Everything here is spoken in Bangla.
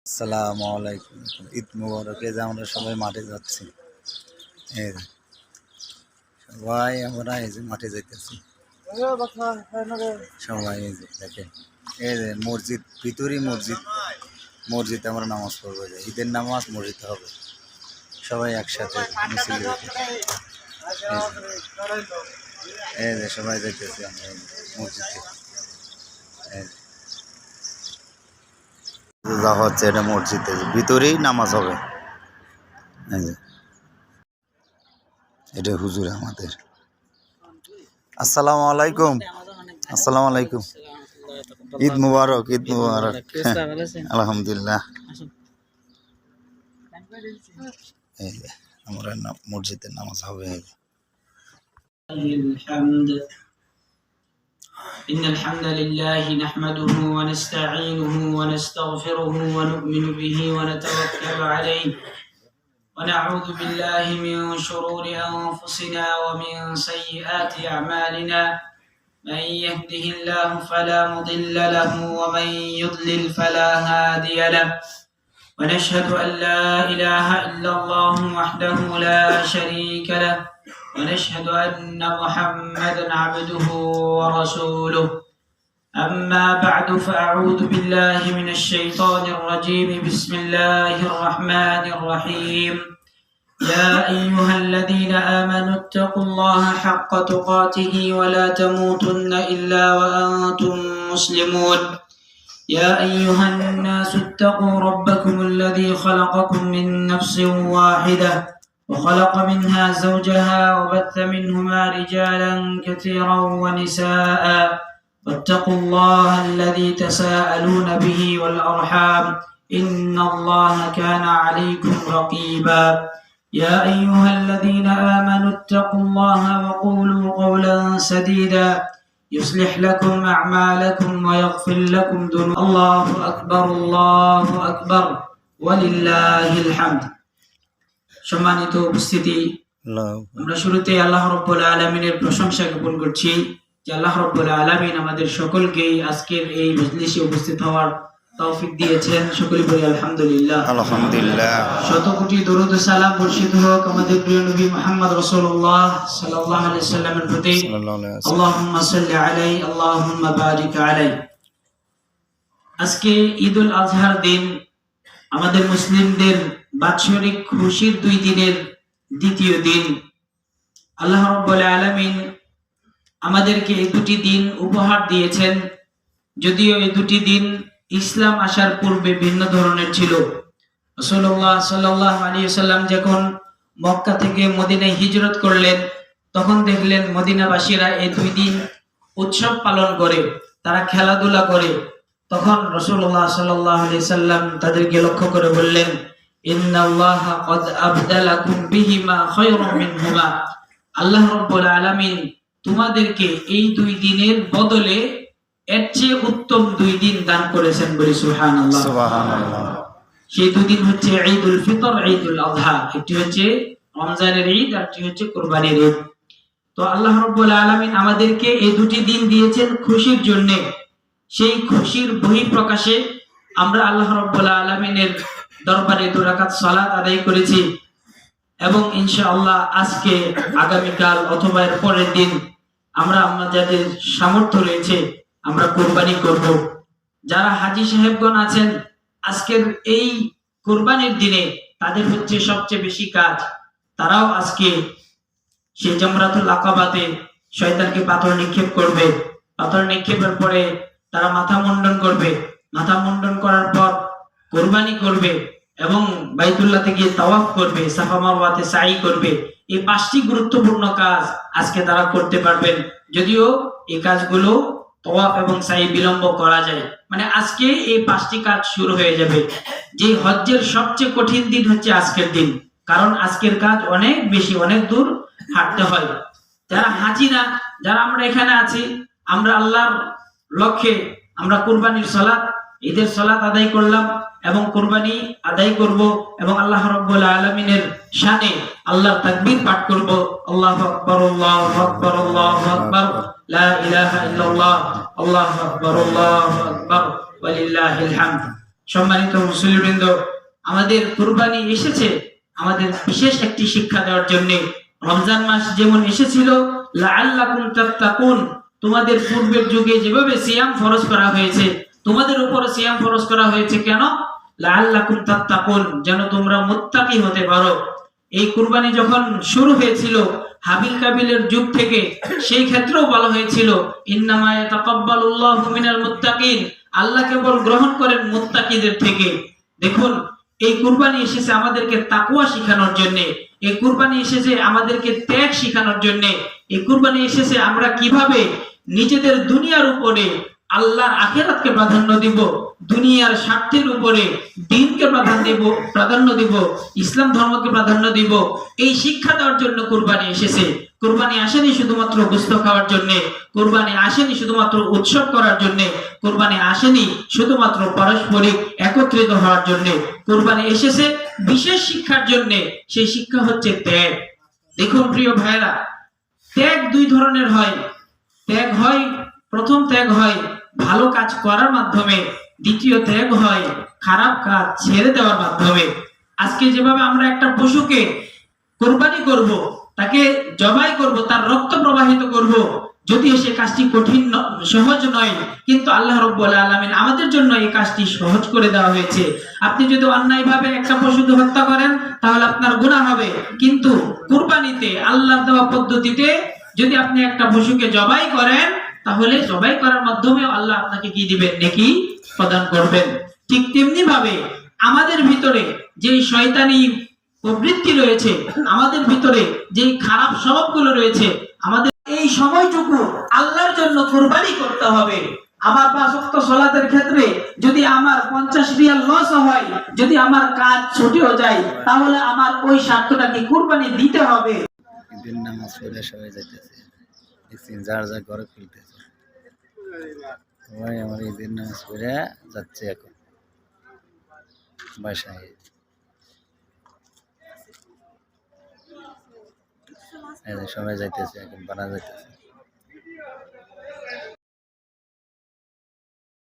আসসালামু আলাইকুম। ঈদ মুবারক। এই যে আমরা সবাই মাঠে যাচ্ছি। এই যে সবাই আমরা এই যে মাঠে যাইতেছি সবাই। এই যে দেখেন, এই যে মসজিদ, ভিতরই মসজিদ। মসজিদে আমরা নামাজ পড়বো, যে ঈদের নামাজ মসজিদে হবে। সবাই একসাথে মিছিল হইতেছে। এই যে সবাই যাইতেছি আমরা এই যে মসজিদে। এই যে যা হচ্ছে, এটা মসজিদে ভিতরেই নামাজ হবে। এই যে এটা হুজুর আমাদের। আসসালামু আলাইকুম। আসসালামু আলাইকুম। ঈদ মুবারক, ঈদ মুবারক। আলহামদুলিল্লাহ। এই যে আমরা মসজিদের নামাজ হবে। إن الحمد لله نحمده ونستعينه ونستغفره ونؤمن به ونتوكل عليه ونعوذ بالله من شرور أنفسنا ومن سيئات أعمالنا من يهده الله فلا مضل له ومن يضلل فلا هادي له ونشهد أن لا إله إلا الله وحده لا شريك له ونشهد أن محمدا عبده ورسوله أما بعد فأعوذ بالله من الشيطان الرجيم بسم الله الرحمن الرحيم يا أيها الذين آمنوا اتقوا الله حق تقاته ولا تموتن إلا وأنتم مسلمون يا أيها الناس اتقوا ربكم الذي خلقكم من نفس واحدة وخلق منها زوجها وبث منهما رجالا كثيرا ونساء واتقوا الله الذي تساءلون به والأرحام إن الله كان عليكم رقيبا يا أيها الذين آمنوا اتقوا الله وقولوا قولا سديدا يصلح لكم أعمالكم ويغفر لكم ذنوبكم الله أكبر ولله الحمد সম্মানিত উপস্থিতি, আমরা শুরুতে আল্লাহ রাব্বুল আলামিনের প্রশংসা জ্ঞাপন করছি যে আল্লাহ রাব্বুল আলামিন আমাদের সকলকে আজকের এই মজলিসে উপস্থিত হওয়ার তৌফিক দিয়েছেন। সকলে বলি আলহামদুলিল্লাহ। আলহামদুলিল্লাহ। শত কোটি দরুদ ও সালাম বর্ষিত হোক আমাদের প্রিয় নবী মুহাম্মদ রাসূলুল্লাহ সাল্লাল্লাহু আলাইহি সাল্লামের প্রতি। আল্লাহুম্মা সাল্লি আলাইহি আল্লাহুম্মা বারিক আলাইহি। আজকে ঈদুল আজহার দিন, আমাদের মুসলিমদের বাৎসরিক খুশির দুই দিনের দ্বিতীয় দিন। আল্লাহ রাব্বুল আলামিন আমাদেরকে এই দুটি দিন উপহার দিয়েছেন। যদিও এই দুটি দিন ইসলাম আসার পূর্বে ভিন্ন ধরনের ছিল। রাসূলুল্লাহ সাল্লাল্লাহু আলাইহি ওয়াসাল্লাম যখন মক্কা থেকে মদিনায় হিজরত করলেন, তখন দেখলেন মদিনাবাসীরা এই দুই দিন উৎসব পালন করে, তারা খেলাধুলা করে। তখন রাসূলুল্লাহ সাল্লাল্লাহু আলাইহি ওয়াসাল্লাম তাদেরকে লক্ষ্য করে বললেন, ইন্নাল্লাহা ক্বাদ আবদালাকুম বিহিমা খায়রাম মিনহুমা। আল্লাহ রাব্বুল আলামিন তোমাদেরকে এই দুই দিনের বদলে এর চেয়ে উত্তম দুই দিন দান করেছেন। বলি সুবহানাল্লাহ। সুবহানাল্লাহ। সেই দুই দিন হচ্ছে ঈদুল ফিতর, ঈদুল আযহা। একটি হচ্ছে রমজানের ঈদ, আর একটি হচ্ছে কুরবানির ঈদ। তো আল্লাহ রাব্বুল আলামিন আমাদেরকে এই দুটি দিন দিয়েছেন খুশির জন্য। সেই খুশির বহিঃপ্রকাশে আমরা আল্লাহ রাব্বুল আলামিনের দরবারে 2 রাকাত সালাত আদায় করেছি, এবং ইনশাআল্লাহ আজকে, আগামীকাল অথবা এর পরের দিন আমরা যাদের সামর্থ্য রয়েছে আমরা কুরবানি করব। যারা হাজী সাহেবগণ আছেন, আজকের এই কুরবানির দিনে তাদের হচ্ছে সবচেয়ে বেশি কাজ। তারাও আজকে সেই জামরাতুল আকাবাতে শয়তানকে পাথর নিক্ষেপ করবে। পাথর নিক্ষেপের পরে তারা মাথা মুন্ডন করবে। মাথা মুন্ডন করার পর কুরবানি করবে এবং বাইতুল্লাহতে গিয়ে তাওয়াফ করবে, সাফা মারওয়াতে সাই করবে। এই 5টি গুরুত্বপূর্ণ কাজ আজকে তারা করতে পারবেন। যদিও এই কাজগুলো তাওয়াফ এবং সাই বিলম্ব করা যায়, মানে আজকে এই 5টি কাজ শুরু হয়ে যাবে। যে হজ্জের সবচেয়ে কঠিন দিন হচ্ছে আজকের দিন, কারণ আজকের কাজ অনেক বেশি, অনেক দূর হাঁটতে হয়। যারা হাজি না, যারা আমরা এখানে আছি, আমরা আল্লাহর লক্ষ্যে আমরা কুরবানির সালাত, ঈদের সালাত আদায় করলাম এবং কুরবানি আদায় করব, এবং আল্লাহ রাব্বুল আলামিনের শানে আল্লাহর তাকবীর পাঠ করব। আল্লাহু আকবার, আল্লাহু আকবার, আল্লাহু আকবার, লা ইলাহা ইল্লাল্লাহ, আল্লাহু আকবার, আল্লাহু আকবার, ওয়ালিল্লাহিল হামদ। সম্মানিত মুসলিমবৃন্দ, আমাদের কুরবানি এসেছে আমাদের বিশেষ একটি শিক্ষা দেওয়ার জন্য। রমজান মাস যেমন এসেছিল লাআল্লাকুম তাত্তাকুন, তোমাদের পূর্বের যুগে যেভাবে সিয়াম ফরজ করা হয়েছে তোমাদের উপর সিয়াম ফরজ করা হয়েছে কেন? লাআল্লাকুম তাত্তাকুন, যেন তোমরা মুত্তাকি হতে পারো। এই কুরবানি যখন শুরু হয়েছিল হাবিল কাবিলের যুগ থেকে, সেই ক্ষেত্রেও বলা হয়েছিল ইন্নামা ইয়াতাকাব্বালুল্লাহু মিনাল মুত্তাকিন, আল্লাহ কেবল গ্রহণ করেন মুত্তাকিদের থেকে। দেখুন, এই কুরবানি এসেছে আমাদেরকে তাকওয়া শেখানোর জন্য, এই কুরবানি এসেছে আমাদেরকে ত্যাগ শেখানোর জন্য, এই কুরবানি এসেছে আমরা কিভাবে নিজেদের দুনিয়ার উপরে আল্লাহর আখিরাতকে প্রাধান্য দিব, দুনিয়ার স্বার্থের উপরে দ্বীনকে প্রাধান্য দিব, ইসলাম ধর্মকে প্রাধান্য দিব, এই শিক্ষা দেওয়ার জন্য কুরবানি এসেছে। কুরবানি আসেনি শুধুমাত্র গোশত খাওয়ার জন্য, কুরবানি আসেনি শুধুমাত্র উৎসব করার জন্য, কুরবানি আসেনি শুধুমাত্র পারস্পরিক একত্রিত হওয়ার জন্য। কুরবানি এসেছে বিশেষ শিক্ষার জন্য, সেই শিক্ষা হচ্ছে ত্যাগ। দেখুন প্রিয় ভাইরা, ত্যাগ দুই ধরনের হয়। ত্যাগ হয়, প্রথম ত্যাগ হয় ভালো কাজ করার মাধ্যমে, দ্বিতীয় ত্যাগ হয় খারাপ কাজ ছেড়ে দেওয়ার মাধ্যমে। আজকে যেভাবে আমরা একটা পশুকে কোরবানি করব, তাকে জবাই করব, তার রক্ত প্রবাহিত করব, যদিও সে কাজটি কঠিন সহজ নয়, কিন্তু আল্লাহ রাব্বুল আলামিন আমাদের জন্য এই কাজটি সহজ করে দেওয়া হয়েছে। আপনি যদি অন্যায়ভাবে একটা পশুকে হত্যা করেন তাহলে আপনার গুনাহ হবে, কিন্তু কুরবানিতে আল্লাহর দেওয়া পদ্ধতিতে যদি আপনি একটা পশুকে জবাই করেন তাহলে জবাই করার মাধ্যমে আল্লাহ আপনাকে কি দিবেন? নেকি প্রদান করবেন। ঠিক তেমনি ভাবে আমাদের ভিতরে যে শয়তানি প্রবৃত্তি রয়েছে, আমাদের ভিতরে যে খারাপ স্বভাবগুলো রয়েছে, আমাদের এই সময়টুকু আল্লাহর জন্য কুরবানি করতে হবে। আমার 5 ওয়াক্ত সালাতের ক্ষেত্রে যদি আমার 50 রিয়াল লস হয়, যদি আমার কাজ ছুটেও যায়, তাহলে আমার ওই স্বার্থটাকে কুরবানি দিতে হবে। ঈদের নামাজ পড়ে সবাই যাইতেছে, দেখছেন যার যা ঘরে ফিরতেছে, সবাই আমার ঈদের নামাজ পড়ে যাচ্ছে এখন বাসায়। এই যে সবাই যাইতেছে, এখন বাড়া যাইতেছে।